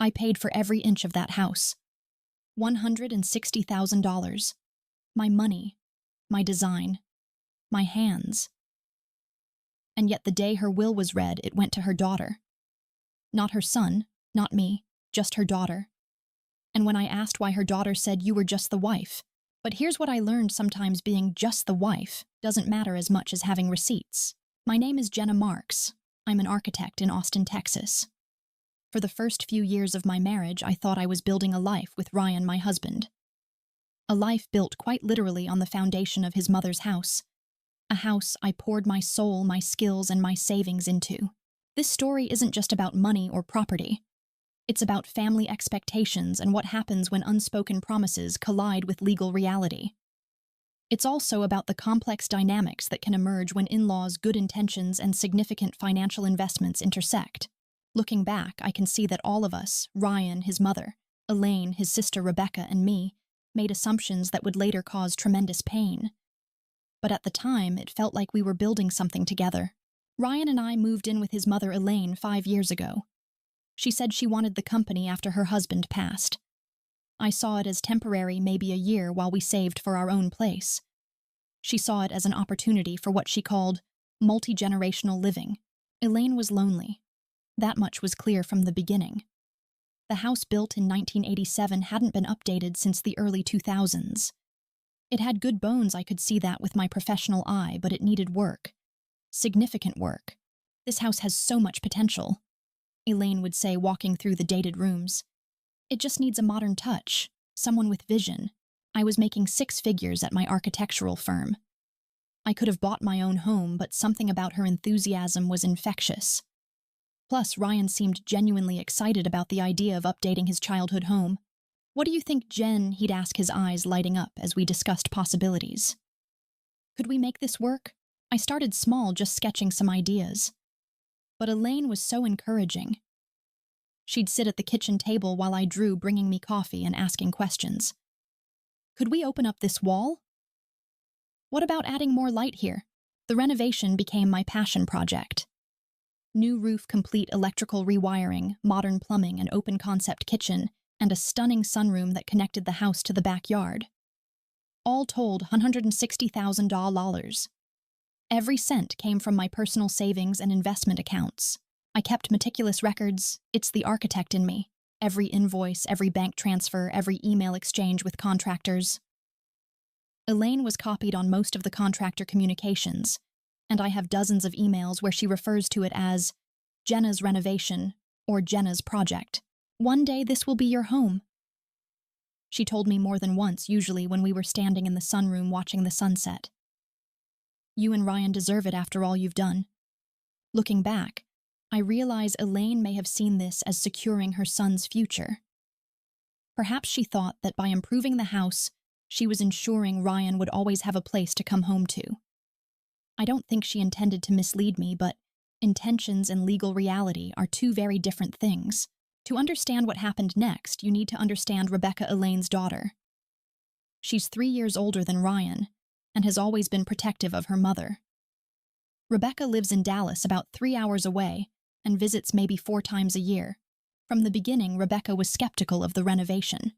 I paid for every inch of that house. $160,000. My money, my design, my hands. And yet the day her will was read, it went to her daughter. Not her son, not me, just her daughter. And when I asked why, her daughter said, "You were just the wife." But here's what I learned: sometimes being just the wife doesn't matter as much as having receipts. My name is Jenna Marks. I'm an architect in Austin, Texas. For the first few years of my marriage, I thought I was building a life with Ryan, my husband. A life built quite literally on the foundation of his mother's house. A house I poured my soul, my skills, and my savings into. This story isn't just about money or property. It's about family expectations and what happens when unspoken promises collide with legal reality. It's also about the complex dynamics that can emerge when in-laws' good intentions and significant financial investments intersect. Looking back, I can see that all of us, Ryan, his mother, Elaine, his sister Rebecca, and me, made assumptions that would later cause tremendous pain. But at the time, it felt like we were building something together. Ryan and I moved in with his mother Elaine 5 years ago. She said she wanted the company after her husband passed. I saw it as temporary, maybe a year while we saved for our own place. She saw it as an opportunity for what she called multi-generational living. Elaine was lonely. That much was clear from the beginning. The house built in 1987 hadn't been updated since the early 2000s. It had good bones, I could see that with my professional eye, but it needed work. Significant work. This house has so much potential, Elaine would say, walking through the dated rooms. It just needs a modern touch, someone with vision. I was making 6 figures at my architectural firm. I could have bought my own home, but something about her enthusiasm was infectious. Plus, Ryan seemed genuinely excited about the idea of updating his childhood home. "What do you think, Jen?" he'd ask, his eyes lighting up as we discussed possibilities. Could we make this work? I started small, just sketching some ideas. But Elaine was so encouraging. She'd sit at the kitchen table while I drew, bringing me coffee and asking questions. Could we open up this wall? What about adding more light here? The renovation became my passion project. New roof, complete electrical rewiring, modern plumbing, an open concept kitchen, and a stunning sunroom that connected the house to the backyard. All told, $160,000. Every cent came from my personal savings and investment accounts. I kept meticulous records. It's the architect in me. Every invoice, every bank transfer, every email exchange with contractors. Elaine was copied on most of the contractor communications, and I have dozens of emails where she refers to it as Jenna's renovation or Jenna's project. "One day this will be your home," she told me more than once, usually when we were standing in the sunroom watching the sunset. "You and Ryan deserve it after all you've done." Looking back, I realize Elaine may have seen this as securing her son's future. Perhaps she thought that by improving the house, she was ensuring Ryan would always have a place to come home to. I don't think she intended to mislead me, but intentions and legal reality are 2 very different things. To understand what happened next, you need to understand Rebecca, Elaine's daughter. She's 3 years older than Ryan, and has always been protective of her mother. Rebecca lives in Dallas, about 3 hours away, and visits maybe 4 times a year. From the beginning, Rebecca was skeptical of the renovation.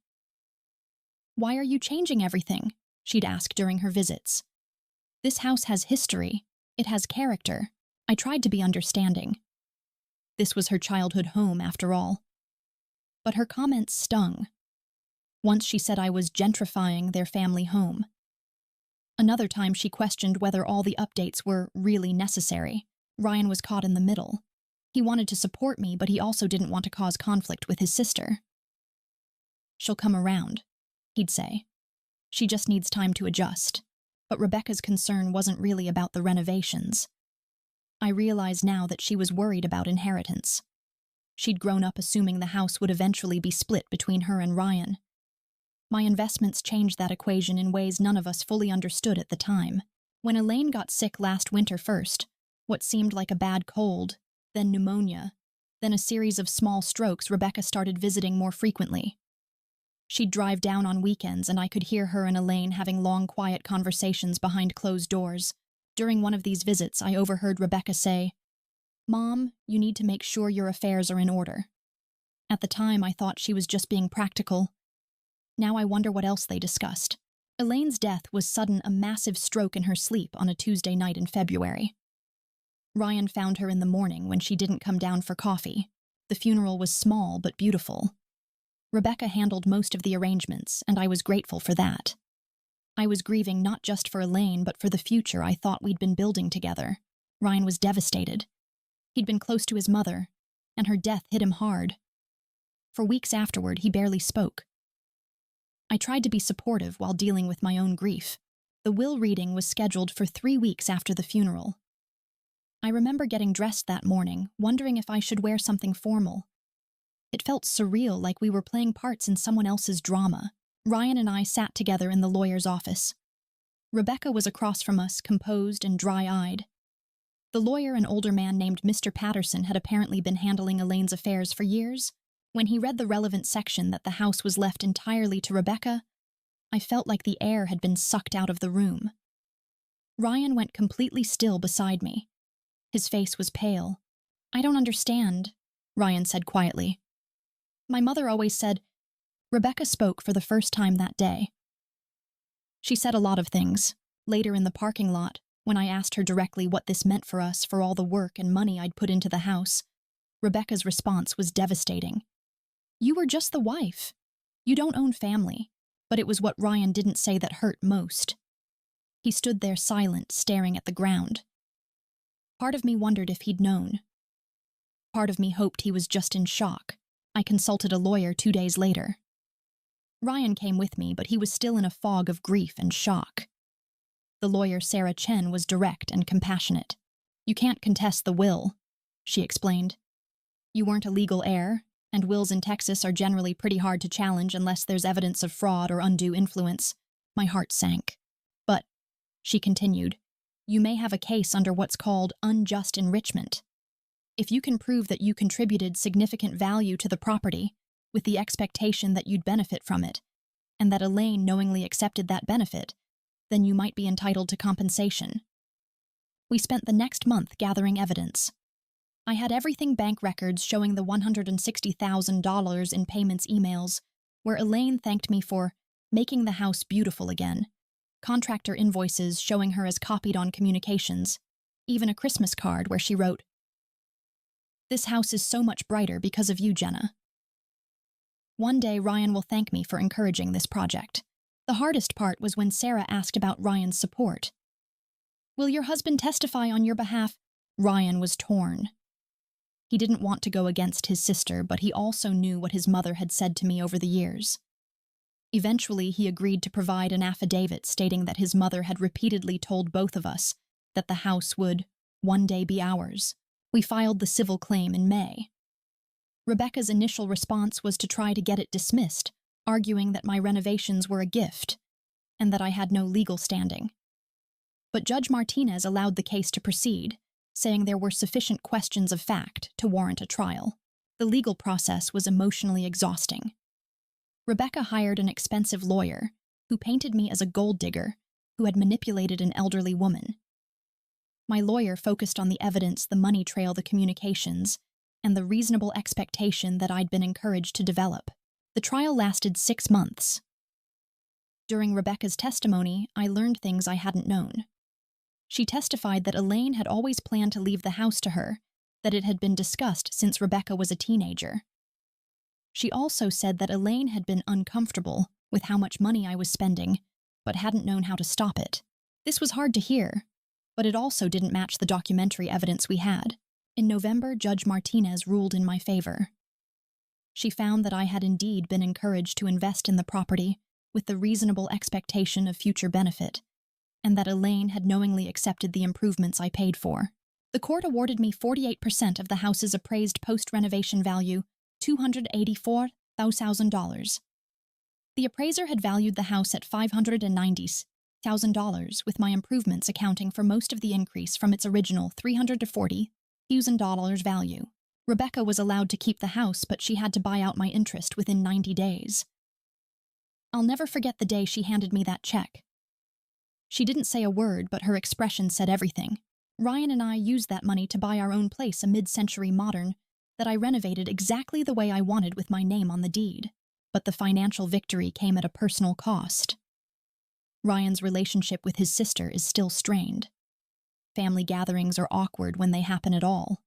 "Why are you changing everything?" she'd ask during her visits. "This house has history. It has character." I tried to be understanding. This was her childhood home, after all. But her comments stung. Once she said I was gentrifying their family home. Another time she questioned whether all the updates were really necessary. Ryan was caught in the middle. He wanted to support me, but he also didn't want to cause conflict with his sister. "She'll come around," he'd say. "She just needs time to adjust." But Rebecca's concern wasn't really about the renovations. I realize now that she was worried about inheritance. She'd grown up assuming the house would eventually be split between her and Ryan. My investments changed that equation in ways none of us fully understood at the time. When Elaine got sick last winter, first what seemed like a bad cold, then pneumonia, then a series of small strokes, Rebecca started visiting more frequently. She'd drive down on weekends, and I could hear her and Elaine having long, quiet conversations behind closed doors. During one of these visits, I overheard Rebecca say, "Mom, you need to make sure your affairs are in order." At the time, I thought she was just being practical. Now I wonder what else they discussed. Elaine's death was sudden, a massive stroke in her sleep on a Tuesday night in February. Ryan found her in the morning when she didn't come down for coffee. The funeral was small but beautiful. Rebecca handled most of the arrangements, and I was grateful for that. I was grieving not just for Elaine, but for the future I thought we'd been building together. Ryan was devastated. He'd been close to his mother, and her death hit him hard. For weeks afterward, he barely spoke. I tried to be supportive while dealing with my own grief. The will reading was scheduled for 3 weeks after the funeral. I remember getting dressed that morning, wondering if I should wear something formal. It felt surreal, like we were playing parts in someone else's drama. Ryan and I sat together in the lawyer's office. Rebecca was across from us, composed and dry-eyed. The lawyer, an older man named Mr. Patterson, had apparently been handling Elaine's affairs for years. When he read the relevant section that the house was left entirely to Rebecca, I felt like the air had been sucked out of the room. Ryan went completely still beside me. His face was pale. "I don't understand," Ryan said quietly. "My mother always said—" Rebecca spoke for the first time that day. She said a lot of things. Later in the parking lot, when I asked her directly what this meant for us, for all the work and money I'd put into the house, Rebecca's response was devastating. "You were just the wife. You don't own family." But it was what Ryan didn't say that hurt most. He stood there silent, staring at the ground. Part of me wondered if he'd known. Part of me hoped he was just in shock. I consulted a lawyer 2 days later. Ryan came with me, but he was still in a fog of grief and shock. The lawyer, Sarah Chen, was direct and compassionate. "You can't contest the will," she explained. "You weren't a legal heir, and wills in Texas are generally pretty hard to challenge unless there's evidence of fraud or undue influence." My heart sank. "But," she continued, "you may have a case under what's called unjust enrichment. If you can prove that you contributed significant value to the property, with the expectation that you'd benefit from it, and that Elaine knowingly accepted that benefit, then you might be entitled to compensation." We spent the next month gathering evidence. I had everything: bank records showing the $160,000 in payments emails, where Elaine thanked me for making the house beautiful again, contractor invoices showing her as copied on communications, even a Christmas card where she wrote, "This house is so much brighter because of you, Jenna." One day Ryan will thank me for encouraging this project. The hardest part was when Sarah asked about Ryan's support. "Will your husband testify on your behalf?" Ryan was torn. He didn't want to go against his sister, but he also knew what his mother had said to me over the years. Eventually, he agreed to provide an affidavit stating that his mother had repeatedly told both of us that the house would one day be ours. We filed the civil claim in May. Rebecca's initial response was to try to get it dismissed, arguing that my renovations were a gift and that I had no legal standing. But Judge Martinez allowed the case to proceed, saying there were sufficient questions of fact to warrant a trial. The legal process was emotionally exhausting. Rebecca hired an expensive lawyer who painted me as a gold digger who had manipulated an elderly woman. My lawyer focused on the evidence, the money trail, the communications, and the reasonable expectation that I'd been encouraged to develop. The trial lasted 6 months. During Rebecca's testimony, I learned things I hadn't known. She testified that Elaine had always planned to leave the house to her, that it had been discussed since Rebecca was a teenager. She also said that Elaine had been uncomfortable with how much money I was spending, but hadn't known how to stop it. This was hard to hear, but it also didn't match the documentary evidence we had. In November, Judge Martinez ruled in my favor. She found that I had indeed been encouraged to invest in the property with the reasonable expectation of future benefit, and that Elaine had knowingly accepted the improvements I paid for. The court awarded me 48% of the house's appraised post-renovation value, $284,000. The appraiser had valued the house at $590,000, with my improvements accounting for most of the increase from its original $340,000 value. Rebecca was allowed to keep the house, but she had to buy out my interest within 90 days. I'll never forget the day she handed me that check. She didn't say a word, but her expression said everything. Ryan and I used that money to buy our own place, a mid-century modern, that I renovated exactly the way I wanted with my name on the deed. But the financial victory came at a personal cost. Ryan's relationship with his sister is still strained. Family gatherings are awkward when they happen at all.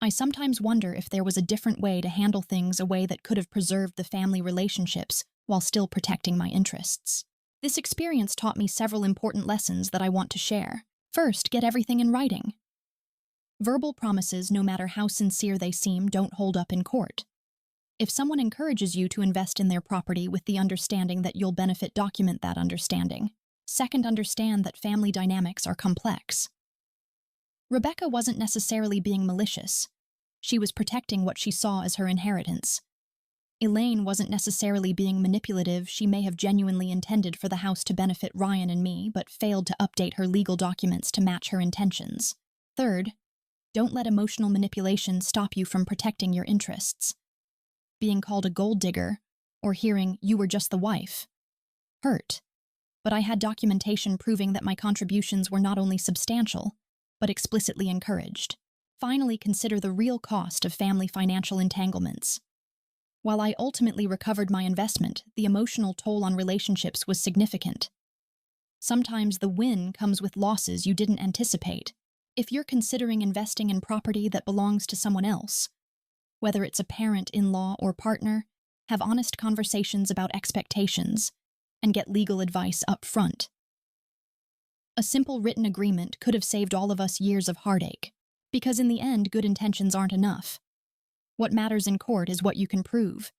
I sometimes wonder if there was a different way to handle things, a way that could have preserved the family relationships while still protecting my interests. This experience taught me several important lessons that I want to share. First, get everything in writing. Verbal promises, no matter how sincere they seem, don't hold up in court. If someone encourages you to invest in their property with the understanding that you'll benefit, document that understanding. Second, understand that family dynamics are complex. Rebecca wasn't necessarily being malicious. She was protecting what she saw as her inheritance. Elaine wasn't necessarily being manipulative. She may have genuinely intended for the house to benefit Ryan and me, but failed to update her legal documents to match her intentions. Third, don't let emotional manipulation stop you from protecting your interests. Being called a gold digger, or hearing you were just the wife, hurt. But I had documentation proving that my contributions were not only substantial, but explicitly encouraged. Finally, consider the real cost of family financial entanglements. While I ultimately recovered my investment, the emotional toll on relationships was significant. Sometimes the win comes with losses you didn't anticipate. If you're considering investing in property that belongs to someone else, whether it's a parent, in-law, or partner, have honest conversations about expectations and get legal advice up front. A simple written agreement could have saved all of us years of heartache, because in the end, good intentions aren't enough. What matters in court is what you can prove.